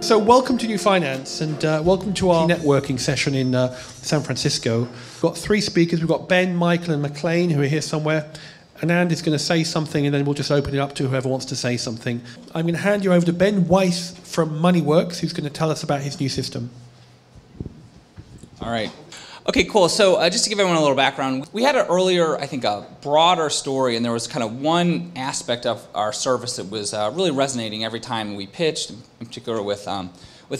So welcome to NewFinance, and welcome to our networking session in San Francisco. We've got three speakers. We've got Ben, Michael, and McLean, who are here somewhere. Anand is going to say something, and then we'll just open it up to whoever wants to say something. I'm going to hand you over to Ben Weiss from Moneyworks, who's going to tell us about his new system. All right. Okay, cool. So just to give everyone a little background, we had earlier, I think, a broader story, and there was kind of one aspect of our service that was really resonating every time we pitched, in particular with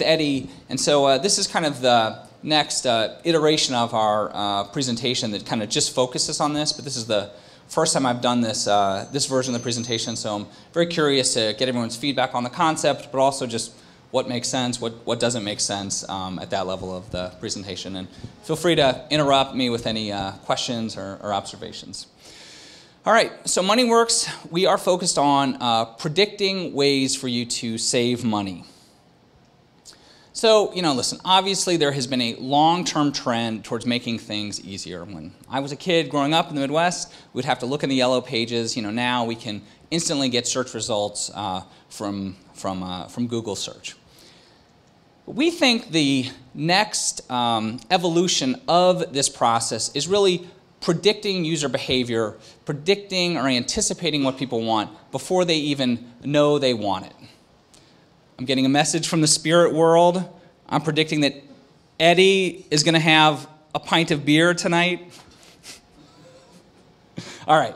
Eddie. And so this is kind of the next iteration of our presentation that kind of just focuses on this, but this is the first time I've done this, this version of the presentation, so I'm very curious to get everyone's feedback on the concept, but also just what makes sense, what doesn't make sense at that level of the presentation. And feel free to interrupt me with any questions or observations. All right, so Moneyworks, we are focused on predicting ways for you to save money. So, listen, obviously there has been a long-term trend towards making things easier. When I was a kid growing up in the Midwest, we'd have to look in the yellow pages. Now we can instantly get search results from Google search. We think the next evolution of this process is really predicting user behavior, predicting or anticipating what people want before they even know they want it. I'm getting a message from the spirit world. I'm predicting that Eddie is going to have a pint of beer tonight. All right.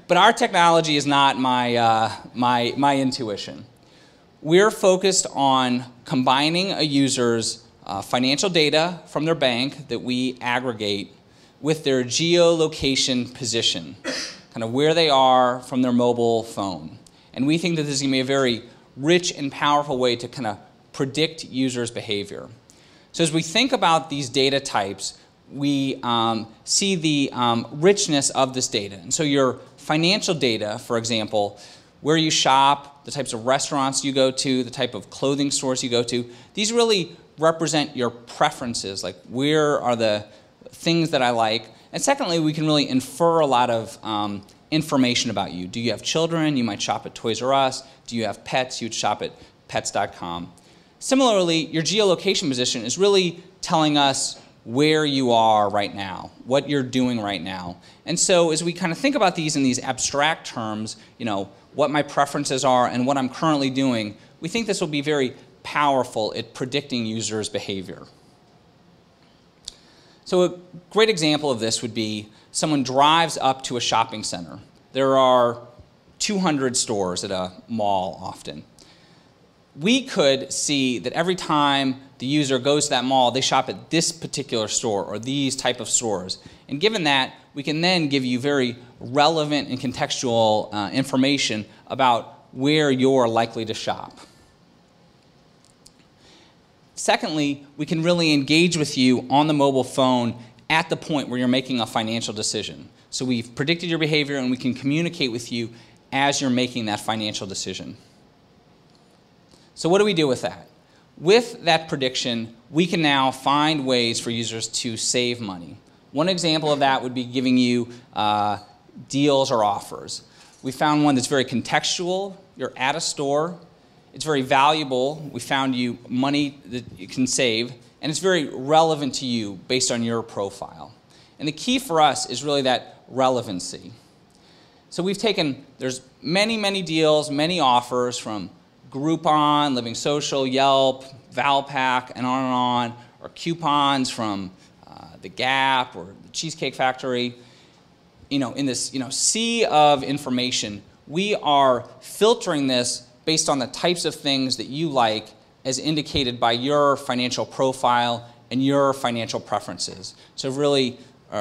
But our technology is not my intuition. We're focused on combining a user's financial data from their bank that we aggregate with their geolocation position, kind of where they are from their mobile phone. And we think that this is going to be a very rich and powerful way to kind of predict users' behavior. So as we think about these data types, we see the richness of this data. And so your financial data, for example, where you shop, the types of restaurants you go to, the type of clothing stores you go to, these really represent your preferences, like where are the things that I like. And secondly, we can really infer a lot of information about you. Do you have children? You might shop at Toys R Us. Do you have pets? You'd shop at pets.com. Similarly, your geolocation position is really telling us where you are right now, what you're doing right now. And so as we kind of think about these in these abstract terms, what my preferences are and what I'm currently doing, we think this will be very powerful at predicting users' behavior. So a great example of this would be someone drives up to a shopping center. There are 200 stores at a mall often. We could see that every time the user goes to that mall, they shop at this particular store or these type of stores. And given that, we can then give you very relevant and contextual information about where you're likely to shop. Secondly, we can really engage with you on the mobile phone at the point where you're making a financial decision. So we've predicted your behavior and we can communicate with you as you're making that financial decision. So what do we do with that? With that prediction, we can now find ways for users to save money. One example of that would be giving you deals or offers. We found one that's very contextual. You're at a store. It's very valuable. We found you money that you can save, and it's very relevant to you based on your profile. And the key for us is really that relevancy. So we've taken, there's many deals, many offers from Groupon, Living Social, Yelp, Valpak, and on, or coupons from The Gap or the Cheesecake Factory. In this sea of information, we are filtering this based on the types of things that you like as indicated by your financial profile and your financial preferences. So really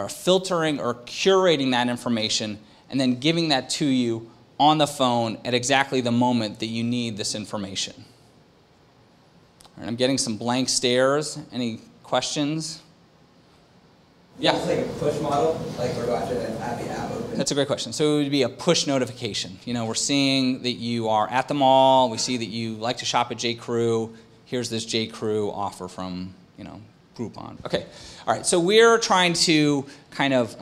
filtering or curating that information and then giving that to you on the phone at exactly the moment that you need this information. All right, I'm getting some blank stares. Any questions? Yeah. It's like a push model, like we're going to have the app open. That's a great question. So it would be a push notification. We're seeing that you are at the mall. We see that you like to shop at J. Crew. Here's this J. Crew offer from, Groupon. Okay. All right. So we're trying to kind of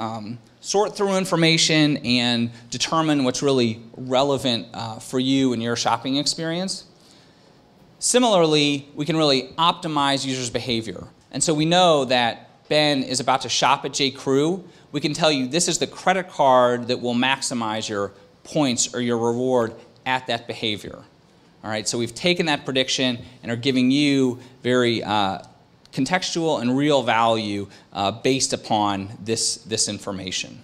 sort through information and determine what's really relevant for you and your shopping experience. Similarly, we can really optimize users' behavior. And so we know that Ben is about to shop at J.Crew. We can tell you this is the credit card that will maximize your points or your reward at that behavior. All right, so we've taken that prediction and are giving you very contextual and real value based upon this information.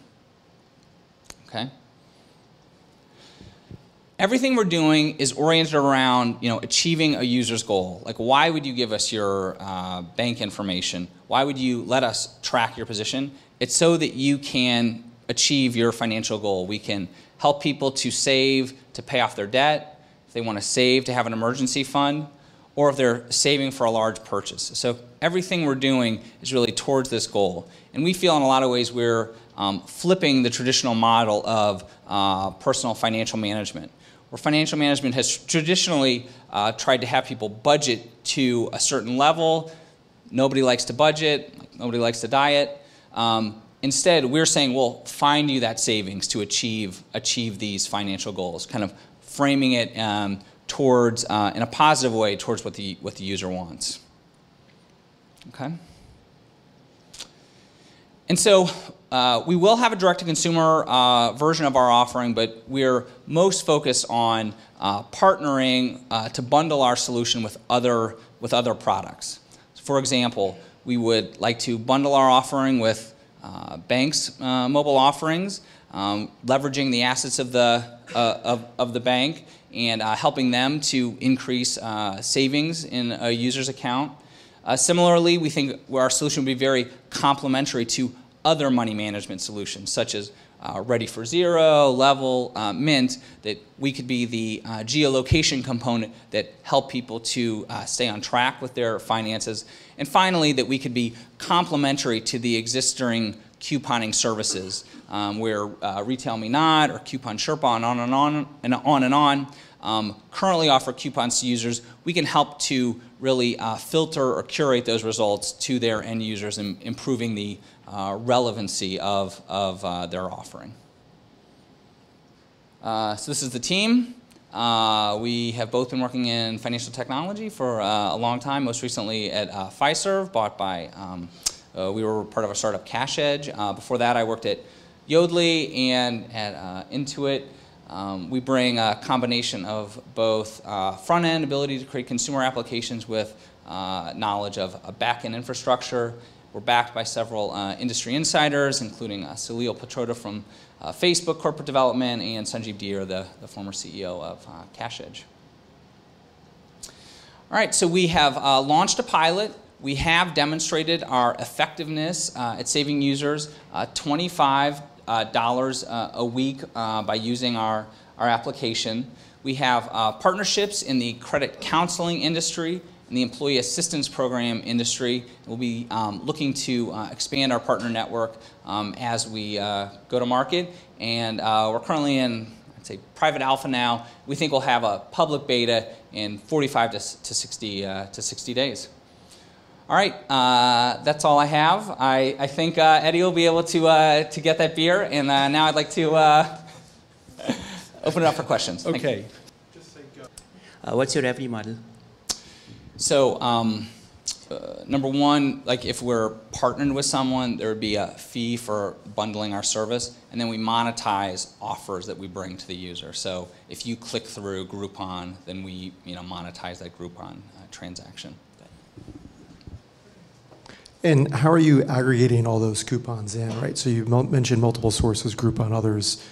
Okay. Everything we're doing is oriented around, achieving a user's goal. Like, why would you give us your bank information? Why would you let us track your position? It's so that you can achieve your financial goal. We can help people to save to pay off their debt, if they want to save to have an emergency fund, or if they're saving for a large purchase. So everything we're doing is really towards this goal. And we feel in a lot of ways we're flipping the traditional model of personal financial management, where financial management has traditionally tried to have people budget to a certain level. Nobody likes to budget, nobody likes to diet. Instead, we're saying we'll find you that savings to achieve these financial goals, kind of framing it towards, in a positive way, towards what the user wants. Okay? And so we will have a direct-to-consumer version of our offering, but we're most focused on partnering to bundle our solution with other products. So for example, we would like to bundle our offering with banks' mobile offerings, leveraging the assets of the bank and helping them to increase savings in a user's account. Similarly, we think our solution would be very complementary to other money management solutions, such as Ready for Zero, Level, Mint, that we could be the geolocation component that help people to stay on track with their finances. And finally, that we could be complementary to the existing couponing services, where Retail Me Not or Coupon Sherpa and on, currently offer coupons to users. We can help to really filter or curate those results to their end users, and improving the relevancy of their offering. So this is the team. We have both been working in financial technology for a long time, most recently at Fiserv, bought by, we were part of a startup, Cash Edge. Before that, I worked at Yodlee and at Intuit. We bring a combination of both front-end ability to create consumer applications with knowledge of a back-end infrastructure. We're backed by several industry insiders, including Salil Petroda from Facebook Corporate Development and Sanjeev Deer, the former CEO of Cash Edge. All right, so we have launched a pilot. We have demonstrated our effectiveness at saving users $25 a week by using our application. We have partnerships in the credit counseling industry and the employee assistance program industry. We'll be looking to expand our partner network as we go to market. And we're currently in, I'd say, private alpha now. We think we'll have a public beta in 45 to 60 days. All right, that's all I have. I think Eddie will be able to get that beer, and now I'd like to open it up for questions. Okay. What's your revenue model? So, number one, like if we're partnered with someone, there would be a fee for bundling our service, and then we monetize offers that we bring to the user. So if you click through Groupon, then we monetize that Groupon transaction. And how are you aggregating all those coupons in, right? So you mentioned multiple sources, Groupon, others.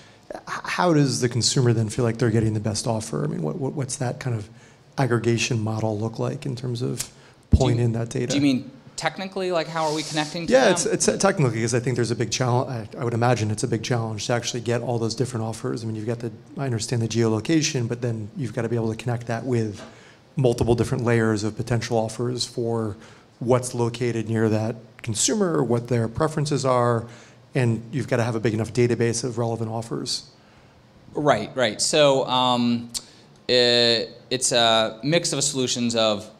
How does the consumer then feel like they're getting the best offer? I mean, what's that kind of aggregation model look like in terms of pulling in that data? Do you mean technically, like how are we connecting to them? Yeah, it's technically, because I think there's a big challenge. I would imagine it's a big challenge to actually get all those different offers. I mean, I understand the geolocation, but then you've got to be able to connect that with multiple different layers of potential offers for what's located near that consumer, what their preferences are, and you've got to have a big enough database of relevant offers. Right. So it's a mix of solutions of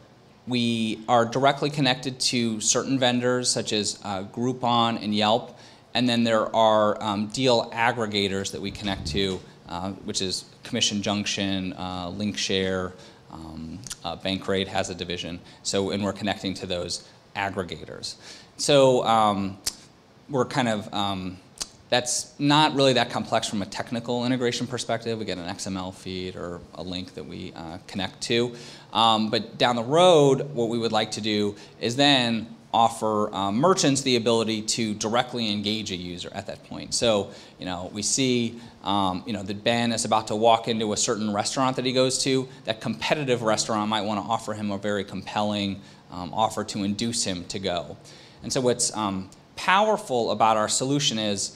we are directly connected to certain vendors such as Groupon and Yelp, and then there are deal aggregators that we connect to, which is Commission Junction, LinkShare, Bankrate has a division. So, and we're connecting to those aggregators. So we're kind of, that's not really that complex from a technical integration perspective. We get an XML feed or a link that we connect to. But down the road, what we would like to do is then offer merchants the ability to directly engage a user at that point. So, we see, that Ben is about to walk into a certain restaurant that he goes to. That competitive restaurant might want to offer him a very compelling offer to induce him to go. And so what's powerful about our solution is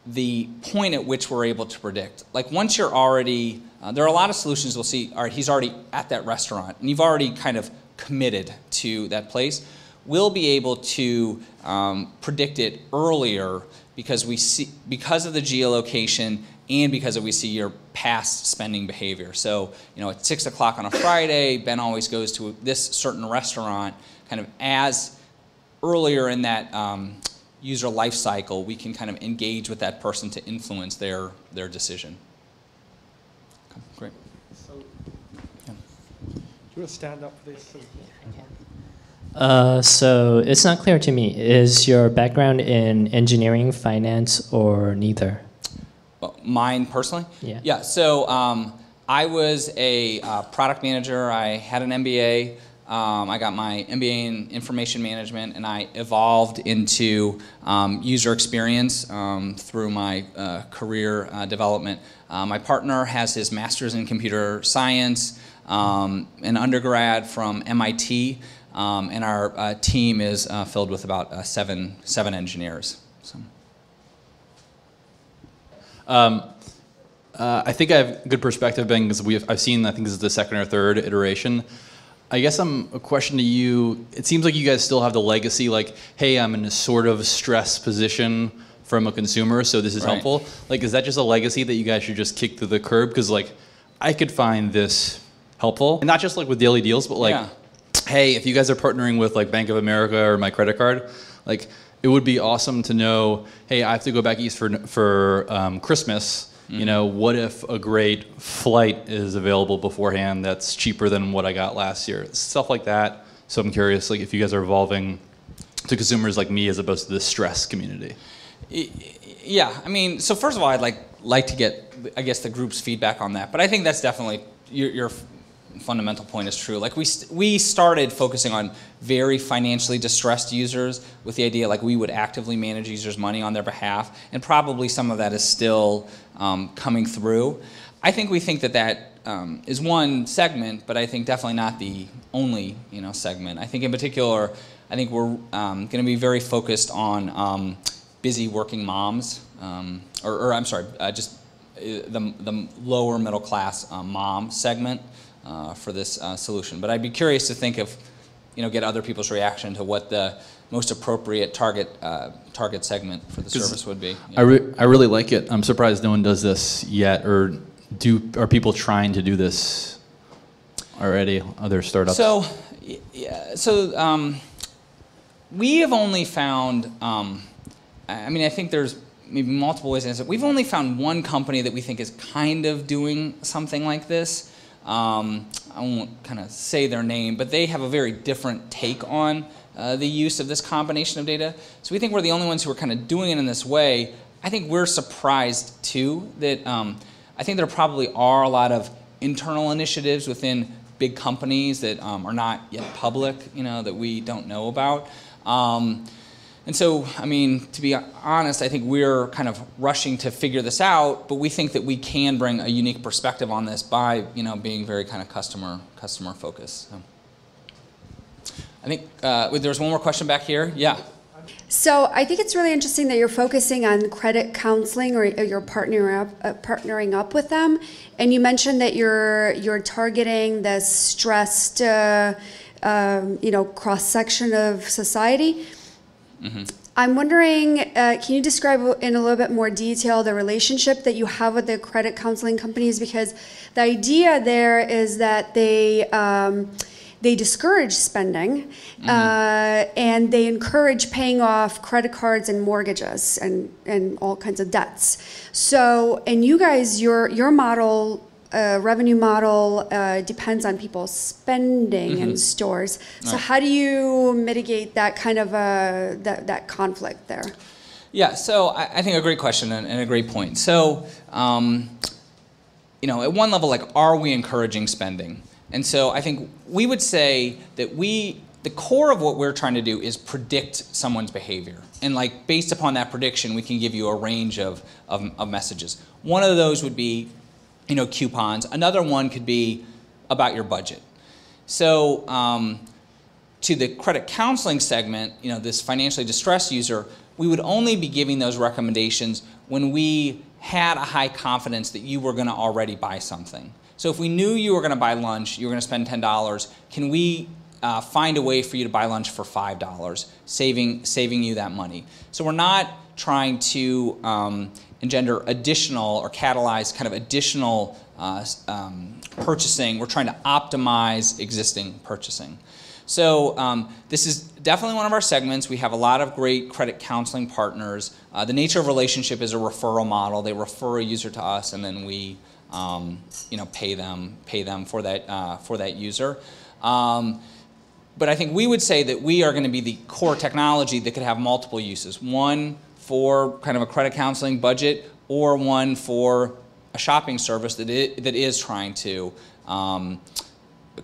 the point at which we're able to predict. Like once you're already, there are a lot of solutions we'll see, all right, he's already at that restaurant, and you've already kind of committed to that place. We'll be able to predict it earlier because of the geolocation and because we see your past spending behavior. So, at 6 o'clock on a Friday, Ben always goes to this certain restaurant. Kind of as earlier in that user life cycle, we can kind of engage with that person to influence their decision. Okay, great. So, do you want to stand up for this? So it's not clear to me. Is your background in engineering, finance, or neither? Well, mine personally? Yeah. Yeah, so I was a product manager. I had an MBA. I got my MBA in information management, and I evolved into user experience through my career development. My partner has his master's in computer science, an undergrad from MIT, and our team is filled with about seven engineers. So. I think I have good perspective, Ben, because I've seen, I think this is the second or third iteration. I guess a question to you, it seems like you guys still have the legacy, like, hey, I'm in a sort of stress position from a consumer, so this is right. helpful. Like, is that just a legacy that you guys should just kick to the curb? Because, like, I could find this helpful, and not just, like, with daily deals, but, like, yeah. Hey, if you guys are partnering with, like, Bank of America or my credit card, like, it would be awesome to know, hey, I have to go back east for Christmas. What if a great flight is available beforehand that's cheaper than what I got last year? Stuff like that. So I'm curious, like, if you guys are evolving to consumers like me as opposed to the stress community. Yeah, I mean, so first of all, I'd like to get, I guess, the group's feedback on that. But I think that's definitely your fundamental point is true. Like we started focusing on very financially distressed users with the idea like we would actively manage users' money on their behalf, and probably some of that is still coming through. I think we think that is one segment, but I think definitely not the only segment. I think in particular, I think we're going to be very focused on busy working moms, or I'm sorry, just the lower middle class mom segment. For this solution, but I'd be curious to think of, get other people's reaction to what the most appropriate target segment for the service would be. I really like it. I'm surprised no one does this yet, or are people trying to do this already? Other startups. So, yeah, we have only found. I think there's maybe multiple ways to answer. We've only found one company that we think is kind of doing something like this. I won't kind of say their name, but they have a very different take on the use of this combination of data. So we think we're the only ones who are kind of doing it in this way. I think we're surprised too that I think there probably are a lot of internal initiatives within big companies that are not yet public, that we don't know about. And so, to be honest, I think we're kind of rushing to figure this out, but we think that we can bring a unique perspective on this by, being very kind of customer focused. So. I think there's one more question back here. Yeah. So I think it's really interesting that you're focusing on credit counseling, or you're partnering up with them, and you mentioned that you're targeting the stressed, cross section of society. Mm-hmm. I'm wondering, can you describe in a little bit more detail the relationship that you have with the credit counseling companies? Because the idea there is that they discourage spending, mm-hmm. And they encourage paying off credit cards and mortgages and all kinds of debts. So, and you guys, your model revenue model depends on people spending in stores. So how do you mitigate that kind of that conflict there? Yeah, so I think a great question and a great point. So, you know, at one level, like, are we encouraging spending? And so I think we would say that the core of what we're trying to do is predict someone's behavior. And, like, based upon that prediction, we can give you a range of messages. One of those would be, you know, coupons. Another one could be about your budget. So to the credit counseling segment, you know, this financially distressed user, we would only be giving those recommendations when we had a high confidence that you were going to already buy something. So if we knew you were going to buy lunch, you were going to spend $10, can we find a way for you to buy lunch for $5, saving you that money? So we're not trying to engender additional or catalyze kind of additional purchasing. We're trying to optimize existing purchasing. So this is definitely one of our segments. We have a lot of great credit counseling partners. The nature of relationship is a referral model. They refer a user to us, and then we you know, pay them for that user. But I think we would say that we are going to be the core technology that could have multiple uses. One for kind of a credit counseling budget, or one for a shopping service that is trying to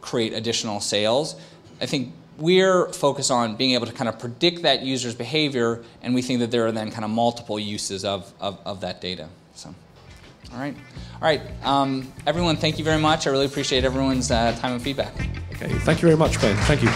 create additional sales. I think we're focused on being able to kind of predict that user's behavior, and we think that there are then kind of multiple uses of that data. So, all right. Everyone, thank you very much. I really appreciate everyone's time and feedback. Okay, thank you very much, Ben. Thank you.